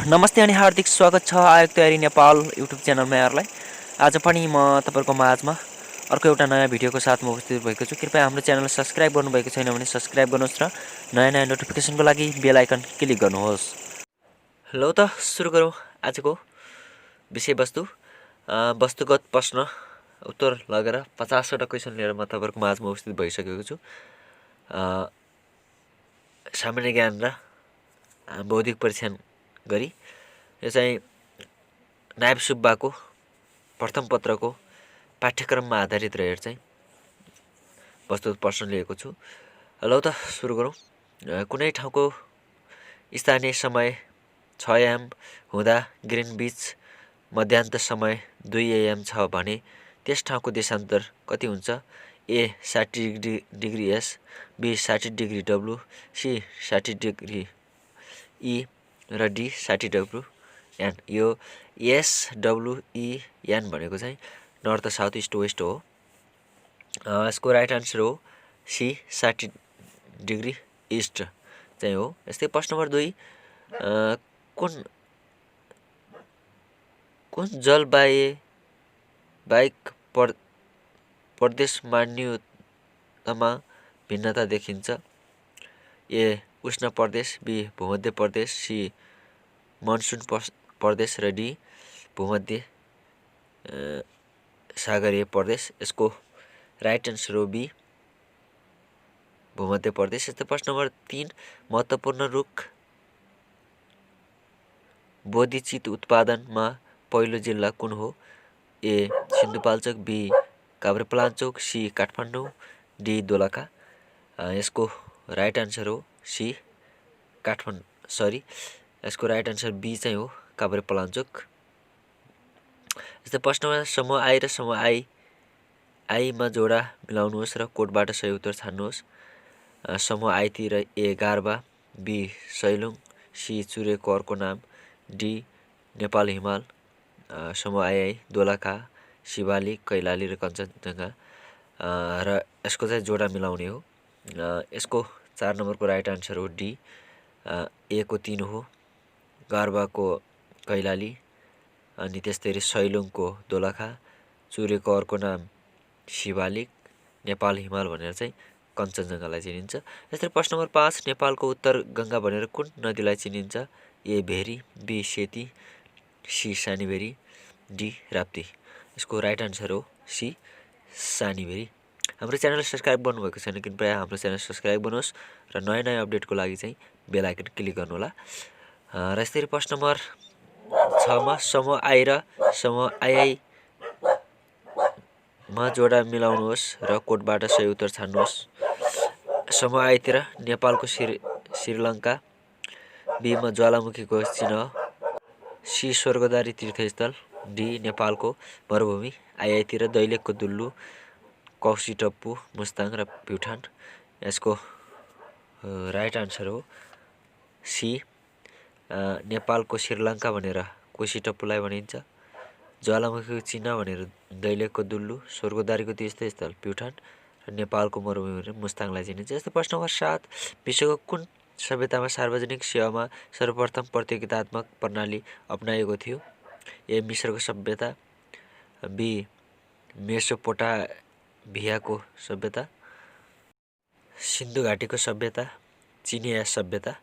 नमस्ते अनि हार्दिक स्वागत छ आयोग तयारी नेपाल युट्युब च्यानलमा यहाँहरूलाई। आज पनि म तपाईँहरूको माझमा अर्को एउटा नयाँ भिडियोको साथमा उपस्थित भएको छु। कृपया हाम्रो च्यानल सब्सक्राइब गर्नुभएको छैन भने सब्सक्राइब गर्नुहोस् र नयाँ नयाँ नोटिफिकेसनको लागि बेल आइकन क्लिक गर्नुहोस्। ल त सुरु गरौँ आजको विषयवस्तु। वस्तुगत प्रश्न उत्तर लगेर 50वटा क्वेसन लिएर म तपाईँहरूको माझमा उपस्थित भइसकेको छु। सामान्य ज्ञान र बौद्धिक परीक्षण गरी यो चाहिँ नायब सुब्बाको प्रथम पत्रको पाठ्यक्रममा आधारित रहेर चाहिँ वस्तुगत प्रश्न लिएको छु। ल त सुरु गरौँ। कुनै ठाउँको स्थानीय समय 6 AM हुँदा ग्रिनविच मध्यान्तर समय 2 AM छ भने त्यस ठाउँको देशान्तर कति हुन्छ? A 60 degree S, B 60 degree W, C 60 degree E र डी 60 डब्लु एन। यो एस डब्लु ई एन भनेको चाहिँ नर्थ साउथ इस्ट वेस्ट हो। यसको राइट आन्सर हो सी 60 डिग्री इस्ट चाहिँ हो। यस्तै प्रश्न नम्बर 2, कुन जलवायिक प्रदेश मान्यतामा भिन्नता देखिन्छ? ए उष्ण प्रदेश, बी भूमध्य प्रदेश, सी मनसुन प्रदेश र डी भूमध्य सागरीय प्रदेश। यसको राइट आन्सर हो बी भूमध्य प्रदेश। यस्तै प्रश्न नम्बर 3, महत्त्वपूर्ण रुख बोधिचित उत्पादनमा पहिलो जिल्ला कुन हो? A Sindhupalchok, B Kavrepalanchok, C Kathmandu, D Dolakha. यसको राइट आन्सर हो सी यसको राइट आन्सर बी चाहिँ हो काभ्रेपलाञ्चोक। यस्तै प्रश्नमा समूह आई र समूह आईमा जोडा मिलाउनुहोस् र कोडबाट सही उत्तर छान्नुहोस्। समूह आईतिर ए गारबा, बी सैलुङ, सी चुरेको अर्को नाम, डी नेपाल हिमाल। समूह आई दोलखा, शिवालिक, कैलाली र कञ्चनजङ्घा र यसको चाहिँ जोडा मिलाउने हो। यसको 4 नम्बरको राइट आन्सर हो डी ए को 3 हो, गारबाको कैलाली, अनि त्यस्तै सैलुङको दोलखा, चुरेको अर्को नाम शिवालिक, नेपाल हिमाल भनेर चाहिँ कञ्चनजङ्घालाई चिनिन्छ। यस्तै प्रश्न नम्बर 5, नेपालको उत्तर गङ्गा भनेर कुन नदीलाई चिनिन्छ? A Bheri, B Seti, C Sani Bheri, D Rapti. यसको राइट आन्सर हो सी सानीभेरी। हाम्रो च्यानल सब्सक्राइब गर्नुभएको छैन कृपया हाम्रो च्यानल सब्सक्राइब गर्नुहोस् र नयाँ नयाँ अपडेटको लागि चाहिँ बेल आइकन क्लिक गर्नुहोला। र यसरी प्रश्न नम्बर 6मा समूह आई र समूह आईमा जोडा मिलाउनुहोस् र कोडबाट सही उत्तर छान्नुहोस्। समूह आईतिर नेपालको श्रीलङ्का, बीमा ज्वालामुखीको चिह्न, सी स्वर्गद्वारी तीर्थस्थल, डी नेपालको मरुभूमि। आईतिर दैलेखको दुल्लु, कौशिटप्पू, मुस्ताङ र प्युठान। यसको राइट आन्सर हो सी नेपालको श्रीलङ्का भनेर कौशिटप्पूलाई भनिन्छ, ज्वालामुखीको चिह्न भनेर दैलेखको दुल्लु, स्वर्गद्वारीको तीर्थस्थल प्युठान र नेपालको मरुभूमि भनेर मुस्ताङलाई चिनिन्छ। यस्तै प्रश्न नम्बर 7, विश्वको कुन सभ्यतामा सार्वजनिक सेवामा सर्वप्रथम प्रतियोगितात्मक प्रणाली अपनाइएको थियो? ए मिश्रको सभ्यता, बी मेसोपोटामियाको सभ्यता, सिन्धु घाटीको सभ्यता, चिनिया सभ्यता।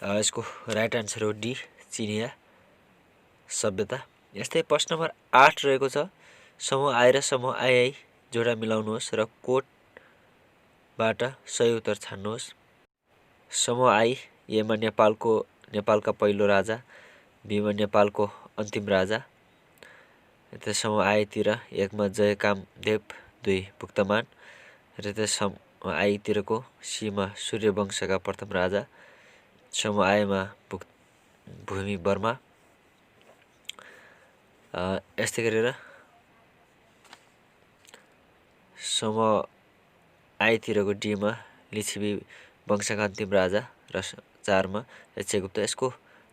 यसको राइट आन्सर हो डी चिनिया सभ्यता। यस्तै प्रश्न नम्बर 8 रहेको छ, समूह आई र समूह आई जोडा मिलाउनुहोस् र कोडबाट सही उत्तर छान्नुहोस्। समूह आई एमा नेपालका पहिलो राजा, बीमा नेपालको अन्तिम राजा। यता समूह आईतिर 1 मा जयकामदेव, 2 भुक्तमान र यता समूह आईतिरको सीमा सूर्यवंशका प्रथम राजा, समूह आईमा भूमि वर्मा। यस्तै गरेर समूह आईतिरको डीमा लिच्छवी वंशका अन्तिम राजा र 4 मा यक्षगुप्त। यसको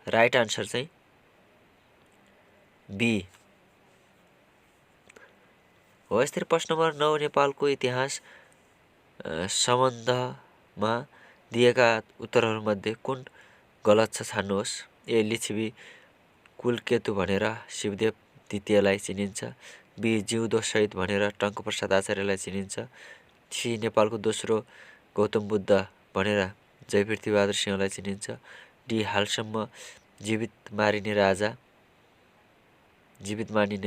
राइट आन्सर चाहिँ बी हो। यस्तै प्रश्न नम्बर 9, नेपालको इतिहास सम्बन्धमा दिएका उत्तरहरूमध्ये कुन गलत छ छान्नुहोस्। ए लिच्छवी कुलकेतु भनेर शिवदेव द्वितीयलाई चिनिन्छ। बी जिउँदो शहीद भनेर टङ्कप्रसाद आचार्यलाई चिनिन्छ। सी नेपालको दोस्रो गौतम बुद्ध भनेर जयपृथ्वीबहादुर सिंहलाई चिनिन्छ। डी हालसम्म जीवित मानिने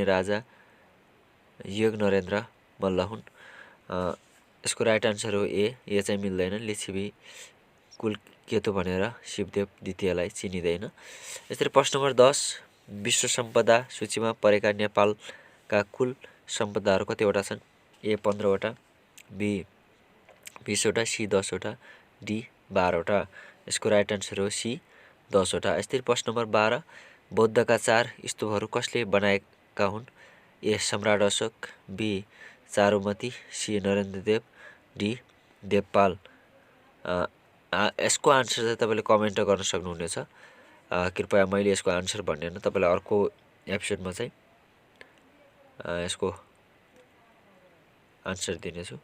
राजा योग नरेन्द्र मल्ल हुन्। यसको राइट आन्सर हो ए चाहिँ मिल्दैन। लिच्छवी कुलकेतु भनेर शिवदेव द्वितीयलाई चिनिँदैन। यसरी प्रश्न नम्बर 10 विश्व सम्पदा सूचीमा परेका नेपालका कुल सम्पदाहरू कतिवटा छन्? ए 15वटा, बी 20वटा, सी 10वटा, डी 12वटा। यसको राइट आन्सर हो सी 10वटा। यसरी प्रश्न नम्बर 12 बौद्धका 4 स्तूपहरू कसले बनाएका हुन्? A Samrat Ashok, B Charumati, C Narendradev, D Devpal. यसको आन्सर चाहिँ तपाईँले कमेन्ट गर्न सक्नुहुनेछ। कृपया मैले यसको आन्सर भन्दैन, तपाईँलाई अर्को एपिसोडमा चाहिँ यसको आन्सर दिनेछु।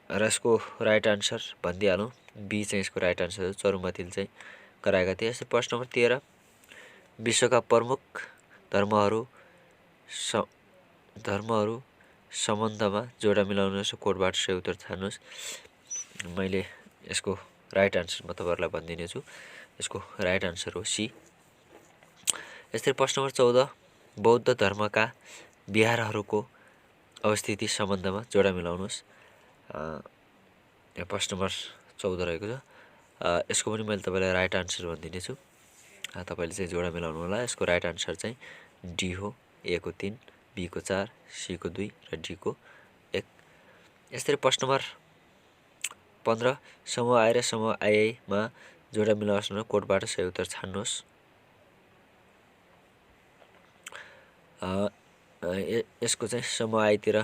र यसको राइट आन्सर भनिदिइहालौँ, बी चाहिँ यसको राइट आन्सर हो। चारुमतीले चाहिँ गराएका थिए। यस्तै प्रश्न नम्बर 13 विश्वका प्रमुख धर्महरू सम्बन्धमा जोडा मिलाउनुहोस्, कोडबाट सही उत्तर छान्नुहोस्। मैले यसको राइट आन्सर म तपाईँहरूलाई भनिदिने छु। यसको राइट आन्सर हो सी। यस्तै प्रश्न नम्बर 14 बौद्ध धर्मका विहारहरूको अवस्थिति सम्बन्धमा जोडा मिलाउनुहोस्। यहाँ प्रश्न नम्बर 14 रहेको छ। यसको पनि मैले तपाईँलाई राइट आन्सर भनिदिने छु। तपाईँले चाहिँ जोडा मिलाउनु होला। यसको राइट आन्सर चाहिँ डी हो। ए को 3, बी को 4, सी को 2 र डी को 1। यस्तै प्रश्न नम्बर 15 समूह आइ र समूह आइमा जोडा मिलाउनुहोस् न कोडबाट सही उत्तर छान्नुहोस्। यसको चाहिँ समूह आइतिर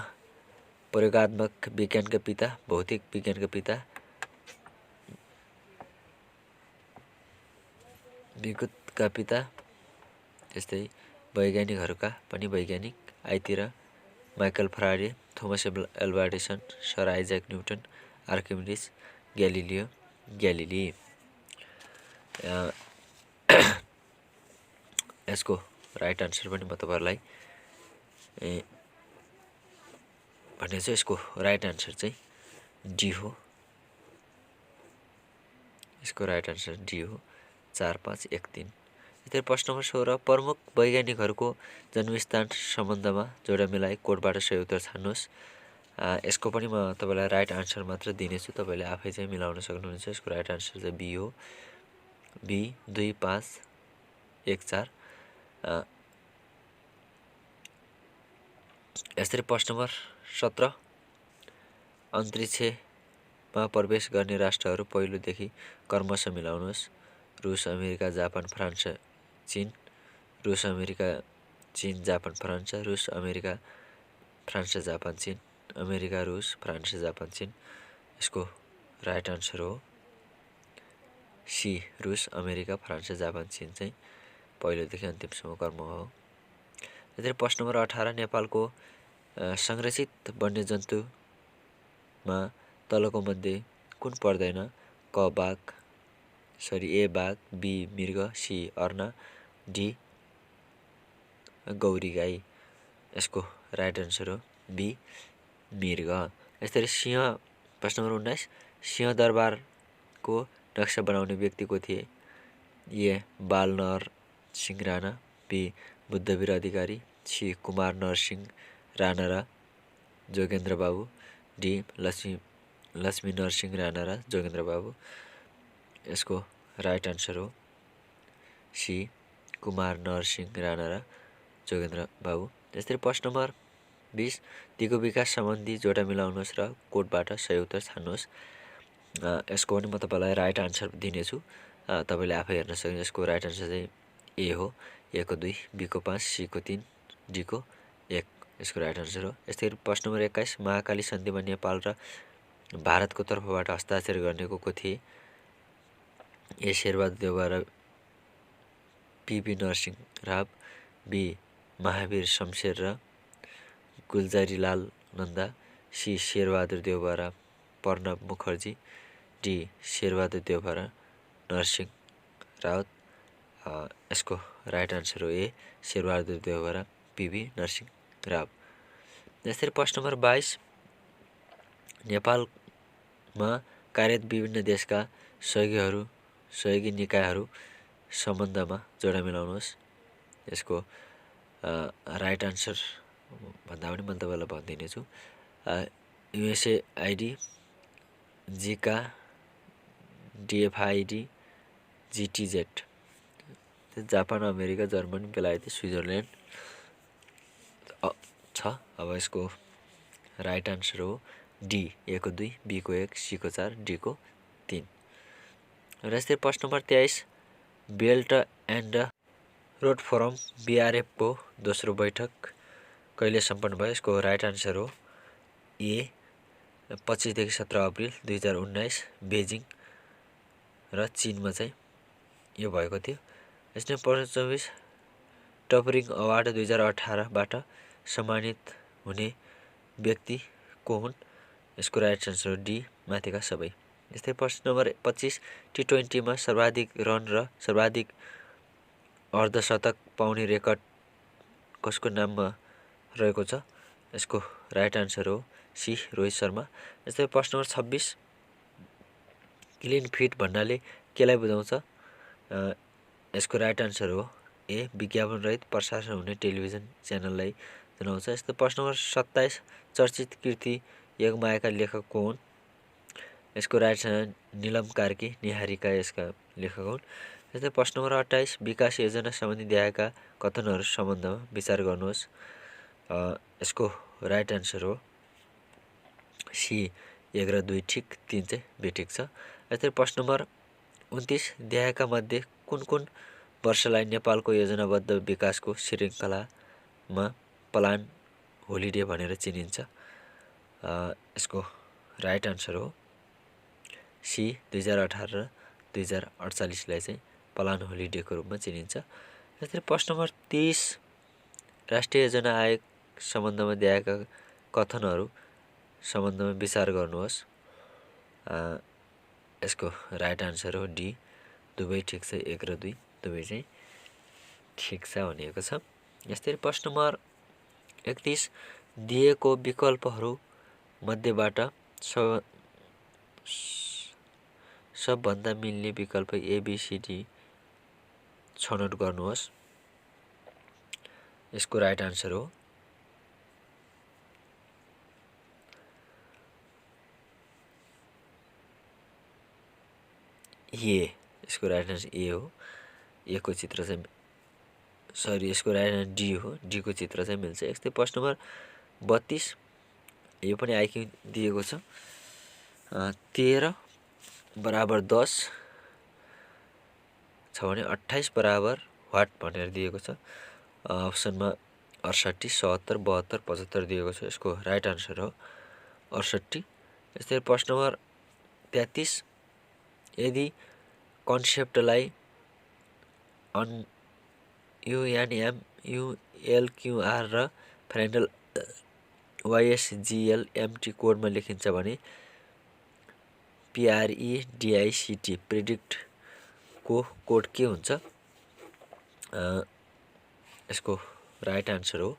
प्रयोगात्मक विज्ञानका पिता, भौतिक विज्ञानका पिता, विद्युतका पिता, त्यस्तै वैज्ञानिकहरूका पनि वैज्ञानिक आइतिर Michael Faraday, Thomas Alva Edison, sir Isaac Newton, Archimedes, Galileo Galilei. यसको राइट आन्सर पनि म तपाईँहरूलाई भनेछु। यसको राइट आन्सर चाहिँ डी हो। यसको राइट आन्सर डी हो। 4, 5, 1, 3। यस्तै प्रश्न नम्बर 16 प्रमुख वैज्ञानिकहरूको जन्मस्थान सम्बन्धमा जोडा मिलाइ कोडबाट सही उत्तर छान्नुहोस्। यसको पनि म तपाईँलाई राइट आन्सर मात्र दिनेछु, तपाईँले आफै चाहिँ मिलाउन सक्नुहुन्छ। यसको राइट आन्सर चाहिँ बी हो। बी 2, 5, 1, 4। यसरी प्रश्न नम्बर 17 अन्तरिक्षमा प्रवेश गर्ने राष्ट्रहरू पहिलोदेखि क्रमशः मिलाउनुहोस्। रुस, अमेरिका, जापान, फ्रान्स, चीन। रुस, अमेरिका, चीन, जापान, फ्रान्स। रुस, अमेरिका, फ्रान्स, जापान, चीन। अमेरिका, रुस, फ्रान्स, जापान, चीन। यसको राइट आन्सर हो सी रुस, अमेरिका, फ्रान्स, जापान, चीन चाहिँ पहिलोदेखि अन्तिमसम्म क्रम हो। यसरी प्रश्न नम्बर 18 नेपालको संरक्षित वन्यजन्तुमा तलको मध्ये कुन पर्दैन? ए बाघ, बी मृग, सी अर्ना, डी गौरी गाई। यसको राइट आन्सर हो बी मृग। यसरी सिंह प्रश्न नम्बर 19 सिंहदरबारको नक्सा बनाउने व्यक्ति को थिए? A Bal Narsingh Rana, B Buddhabir Adhikari, C Kumar Narsingh Rana र जोगेन्द्र बाबु, डी लक्ष्मी नरसिंह राणा र जोगेन्द्र बाबु। यसको राइट आन्सर हो सी कुमार नरसिंह राणा र जोगेन्द्र बाबु। त्यसरी प्रश्न नम्बर 20 दिगो विकास सम्बन्धी जोडा मिलाउनुहोस् र कोडबाट सही उत्तर छान्नुहोस्। यसको पनि म तपाईँलाई राइट आन्सर दिनेछु, तपाईँले आफै हेर्न सक्नुहुन्छ। यसको राइट आन्सर चाहिँ ए हो। ए को 2, बी को 5, सी को 3, डी को 1। यसको राइट आन्सर हो। यस्तै प्रश्न नम्बर 21 महाकाली सन्धिमा नेपाल र भारतको तर्फबाट हस्ताक्षर गर्ने को थिए? ए शेरबहादुर देउवा र पी नरसिंह राव, बी महावीर शमशेर र गुलजारीलाल नन्दा, सी शेरबहादुर देउवा र प्रणब मुखर्जी, डी शेरबहादुर देउवा र नरसिंह रावत। यसको राइट आन्सर हो ए शेरबहादुर देवकोटा पिभी नरसिंह राव। यसरी प्रश्न नम्बर 22 नेपालमा कार्यरत विभिन्न देशका सहयोगी निकायहरू सम्बन्धमा जोडा मिलाउनुहोस्। यसको राइट आन्सर भन्दा पनि मैले तपाईँलाई भनिदिनेछु। युएसएआइडी, जिका, डिएफआइडी, जिटिजेड, जापान, अमेरिका, जर्मनी, बेलायती, स्विजरल्यान्ड छ। अब यसको राइट आन्सर हो डी, ए को 2, बी को 1, सी को 4, डी को 3। र यस्तै प्रश्न number 23 belt and road forum बीआरएफको दोस्रो बैठक कहिले सम्पन्न भयो? यसको राइट आन्सर हो ए 25 देखि 17 अप्रिल 2019 बेजिङ र चीनमा चाहिँ यो भएको थियो। यसले प्रश्न 24 टपरिङ अवार्ड 2018बाट सम्मानित हुने व्यक्ति को हुन्? यसको राइट आन्सर हो डी, माथिका सबै। यस्तै प्रश्न नम्बर 25 टी20मा सर्वाधिक रन र सर्वाधिक अर्धशतक पाउने रेकर्ड कसको नाममा रहेको छ? यसको राइट आन्सर हो सी, रोहित शर्मा। यस्तै प्रश्न नम्बर 26 क्लिन फिट भन्नाले केलाई बुझाउँछ? यसको राइट आन्सर हो ए, विज्ञापन रहित प्रसारण हुने टेलिभिजन च्यानललाई जनाउँछ। यस्तै प्रश्न नम्बर 27 चर्चित कृति यगमायाका लेखक को हुन्? यसको राइट आन्सर नीलम कार्की, निहारिका यसका लेखक हुन्। यस्तै प्रश्न नम्बर 28 विकास योजना सम्बन्धी देखाएका कथनहरू सम्बन्धमा विचार गर्नुहोस्। यसको राइट आन्सर हो सी, 1 र 2 ठिक, 3 चाहिँ बेठिक छ। यस्तै प्रश्न नम्बर 29 देखाएका मध्ये कुन कुन वर्षलाई नेपालको योजनाबद्ध विकासको श्रृङ्खलामा प्लान होलिडे भनेर चिनिन्छ? यसको राइट आन्सर हो सी, 2018 र 2048लाई चाहिँ प्लान होलिडेको रूपमा चिनिन्छ। त्यसरी प्रश्न नम्बर 30 राष्ट्रिय योजना आयोग सम्बन्धमा दिएका कथनहरू सम्बन्धमा विचार गर्नुहोस्। यसको राइट आन्सर हो डी, दुवै ठिक छ, 1 र 2 दुवै चाहिँ ठिक छ भनिएको छ। यस्तै प्रश्न नम्बर 31 दिएको विकल्पहरू मध्येबाट सबभन्दा मिल्ने विकल्प एबीसीडी छनौट गर्नुहोस्। यसको राइट आन्सर हो ए। यसको राइट आन्सर ए हो। ए को चित्र चाहिँ सरी यसको राइट आन्सर डी हो। डी को चित्र चाहिँ मिल्छ। यस्तै प्रश्न नम्बर 32 यो पनि आइक्यू दिएको छ। 13 बराबर 10 छ भने 28 बराबर वाट भनेर दिएको छ। अप्सनमा 68, 77, 72, 75 दिएको छ। यसको राइट आन्सर हो 68। यस्तै प्रश्न नम्बर 33 यदि कन्सेप्टलाई युएनएम युएलक्युआर र फाइनल वाइएसजिएलएमटी कोडमा लेखिन्छ भने PREDICT प्रेडिक्ट को कोड के हुन्छ? यसको राइट आन्सर हो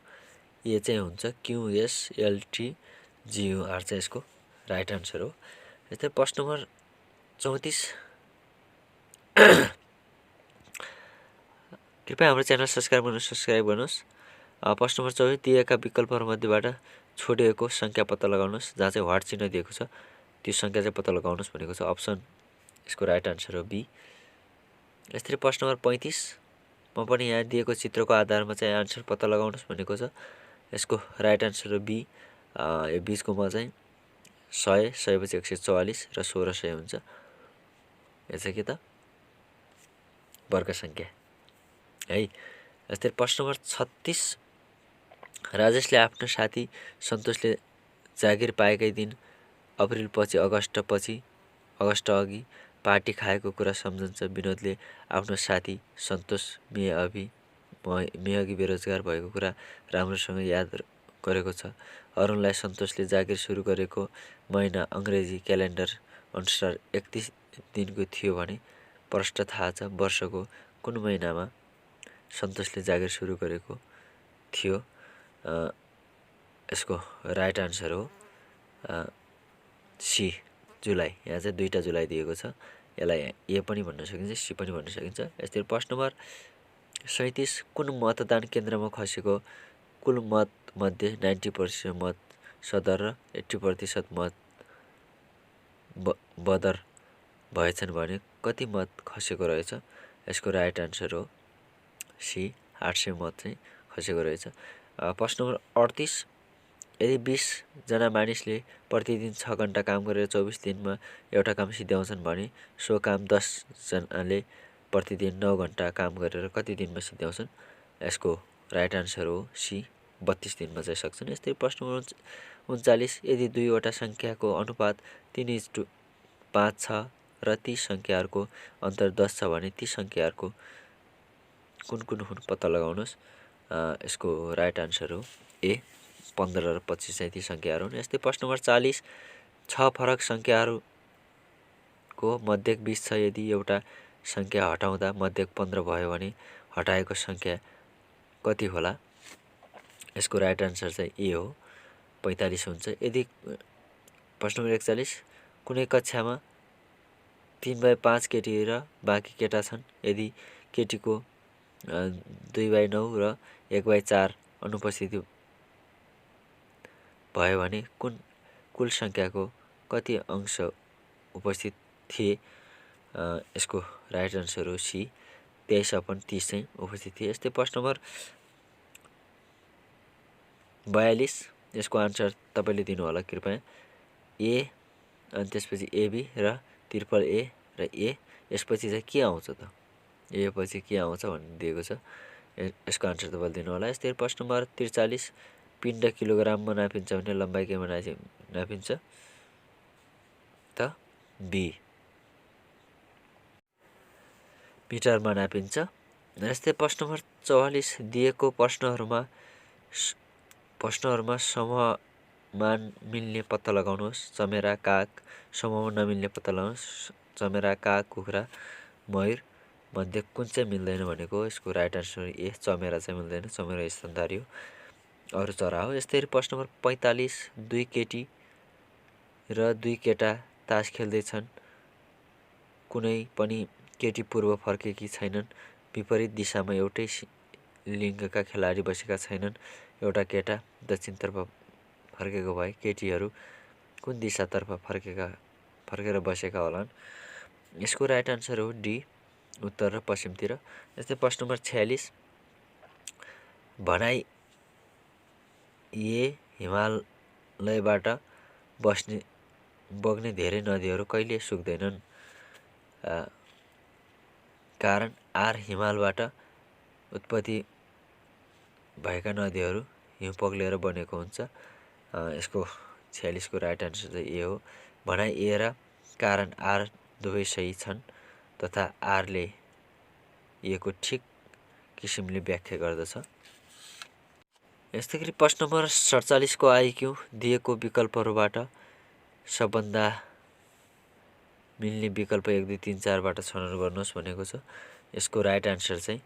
ए चाहिँ हुन्छ QSLTGUR चाहिँ यसको राइट आन्सर हो। यस्तै प्रश्न नम्बर 34 कृपया हाम्रो च्यानल सब्सक्राइब गर्नुहोस्। प्रश्न नम्बर 24 दिएका विकल्पहरूमध्येबाट छोडिएको सङ्ख्या पत्ता लगाउनुहोस्। जहाँ चाहिँ वाट चिन्ह दिएको छ त्यो सङ्ख्या चाहिँ पत्ता लगाउनुहोस् भनेको छ। अप्सन यसको राइट आन्सर हो बी। यस्तै प्रश्न नम्बर 35 म पनि यहाँ दिएको चित्रको आधारमा चाहिँ आन्सर पत्ता लगाउनुहोस् भनेको छ। यसको राइट आन्सर हो बी। यो बिचकोमा चाहिँ 100, 100 पछि 144 र 1600 हुन्छ। यो चाहिँ के त वर्ग सङ्ख्या है। यस्तै प्रश्न नम्बर 36 राजेशले आफ्नो साथी सन्तोषले जागिर पाएकै दिन अप्रिलपछि अगस्ट अघि पार्टी खाएको कुरा सम्झन्छ। विनोदले आफ्नो साथी सन्तोष मेअघि बेरोजगार भएको कुरा राम्रोसँग याद गरेको छ। अरुणलाई सन्तोषले जागिर सुरु गरेको महिना अङ्ग्रेजी क्यालेन्डर अनुसार 31 दिनको थियो भने प्रष्ट थाहा छ वर्षको कुन महिनामा सन्तोषले जागिर सुरु गरेको थियो? यसको राइट आन्सर हो सी, जुलाई। यहाँ चाहिँ 2 जुलाई दिएको छ। यसलाई ए पनि भन्न सकिन्छ, सी पनि भन्न सकिन्छ। यस्तै प्रश्न नम्बर 37 कुन मतदान केन्द्रमा खसेको कुल मत मध्ये 90% मत सदर र 80% मत बदर भएछन् भने कति मत खसेको रहेछ? यसको राइट आन्सर हो सी, 800 मत चाहिँ खसेको रहेछ। प्रश्न नम्बर 38 यदि 20 जना मानिसले प्रतिदिन 6 घण्टा काम गरेर 24 दिनमा एउटा काम सिद्ध्याउँछन् भने सो काम 10 जनाले प्रतिदिन 9 घण्टा काम गरेर कति दिनमा सिद्ध्याउँछन्? यसको राइट आन्सर हो सी, 32 दिनमा चाहिँ सक्छन्। यस्तै प्रश्न नम्बर 39 यदि दुईवटा सङ्ख्याको अनुपात 3:5 छ र ती सङ्ख्याहरूको अन्तर 10 छ भने ती सङ्ख्याहरूको कुन कुन हुन् पत्ता लगाउनुहोस्। यसको राइट आन्सर हो ए, 15 र 25 चाहिँ ती सङ्ख्याहरू हुन्। यस्तै प्रश्न नम्बर 40 6 फरक सङ्ख्याहरूको मध्यक 20 छ, यदि एउटा सङ्ख्या हटाउँदा मध्यक 15 भयो भने हटाएको सङ्ख्या कति होला? यसको राइट आन्सर चाहिँ ए हो, 45 हुन्छ। यदि प्रश्न नम्बर 41 कुनै कक्षामा 3/5 केटी र बाँकी केटा छन्, यदि केटीको 2/9 र 1/4 अनुपस्थिति भयो भने कुल सङ्ख्याको कति अंश उपस्थित थिए? यसको राइट आन्सर हो सी, 23/30 चाहिँ उपस्थित थिए। यस्तै प्रश्न नम्बर 42 यसको आन्सर तपाईँले दिनु होला कृपया। ए अनि त्यसपछि एबी र ट्रिपल ए र ए, यसपछि चाहिँ के आउँछ त? ए पछि के आउँछ भन्ने दिएको छ। यसको आन्सर तपाईँले दिनु होला। यस्तै प्रश्न नम्बर 43 पिण्ड किलोग्राममा नापिन्छ भने लम्बाइ केमा नापिन्छ त? बी, मिटरमा नापिन्छ। यस्तै प्रश्न नम्बर 44 दिएको प्रश्नहरूमा समूहमा मिल्ने पत्ता लगाउनुहोस्। चमेरा, काग। समूहमा नमिल्ने पत्ता लगाउनुहोस्। चमेरा, काग, कुखुरा, मयूर मध्ये कुन चाहिँ मिल्दैन भनेको? यसको राइट आन्सर ए, चमेरा चाहिँ मिल्दैन। चमेरा स्तनधारी हो, अरू चरा हो। यस्तै प्रश्न नम्बर 45 दुई केटी र दुई केटा तास खेल्दैछन्, कुनै पनि केटी पूर्व फर्केकी छैनन्, विपरीत दिशामा एउटै लिङ्गका खेलाडी बसेका छैनन्, एउटा केटा दक्षिणतर्फ फर्केको भए केटीहरू कुन दिशातर्फ फर्केर बसेका होलान्? यसको राइट आन्सर हो डी, उत्तर र पश्चिमतिर। यस्तै प्रश्न नम्बर 46 भनाइ ए हिमालयबाट बग्ने धेरै नदीहरू कहिले सुक्दैनन्? कारण आर हिमालबाट उत्पत्ति भएका नदीहरू हिउँ पग्लेर बनेको हुन्छ। यसको 46 को राइट आन्सर चाहिँ ए हो। भनाइ ए र कारण आर दुवै सही छन् तथा आरले ए को ठिक किसिमले व्याख्या गर्दछ। यस्तै गरी प्रश्न नम्बर 47 को आइक्यू दिएको विकल्पहरूबाट सबभन्दा मिल्ने विकल्प 1, 2, 3, 4 बाट छनौट गर्नुहोस् भनेको छ। यसको राइट आन्सर चाहिँ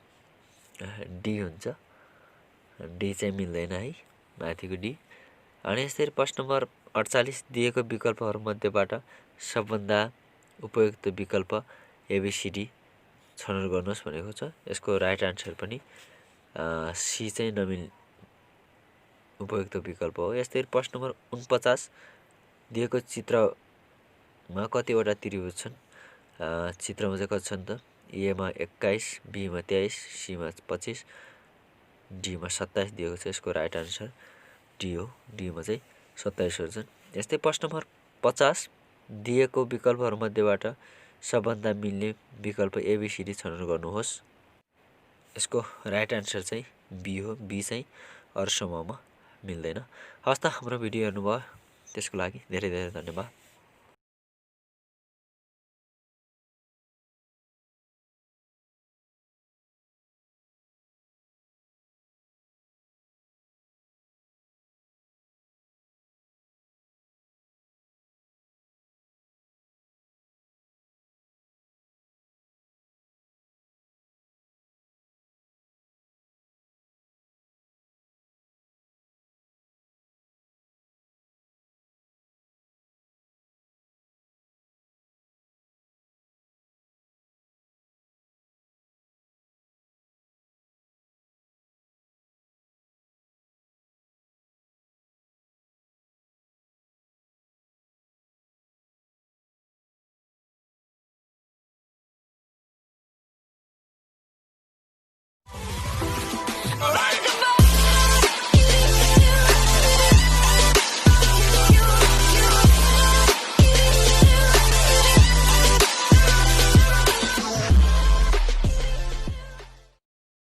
डी हुन्छ। डी चाहिँ मिल्दैन है, माथिको डी। अनि यस्तै प्रश्न नम्बर 48 दिएको विकल्पहरूमध्येबाट सबभन्दा उपयुक्त विकल्प एबिसिडी छनौट गर्नुहोस् भनेको छ। यसको राइट आन्सर पनि सी चाहिँ उपयुक्त विकल्प हो। यस्तै प्रश्न नम्बर 49 दिएको चित्रमा कतिवटा त्रिभुज छन्? चित्रमा चाहिँ कति छन् त? एमा 21, बीमा 23, सीमा 25, डीमा 27 दिएको छ। यसको राइट आन्सर डी हो, डीमा चाहिँ 27 छन्। यस्तै प्रश्न नम्बर 50 दिएको विकल्पहरूमध्येबाट सबभन्दा मिल्ने विकल्प एबिसिडी छनौट गर्नुहोस्। यसको राइट आन्सर चाहिँ बी हो, बी चाहिँ अरू समूहमा मिल्दैन। हस् त, हाम्रो भिडियो हेर्नुभयो त्यसको लागि धेरै धेरै धन्यवाद।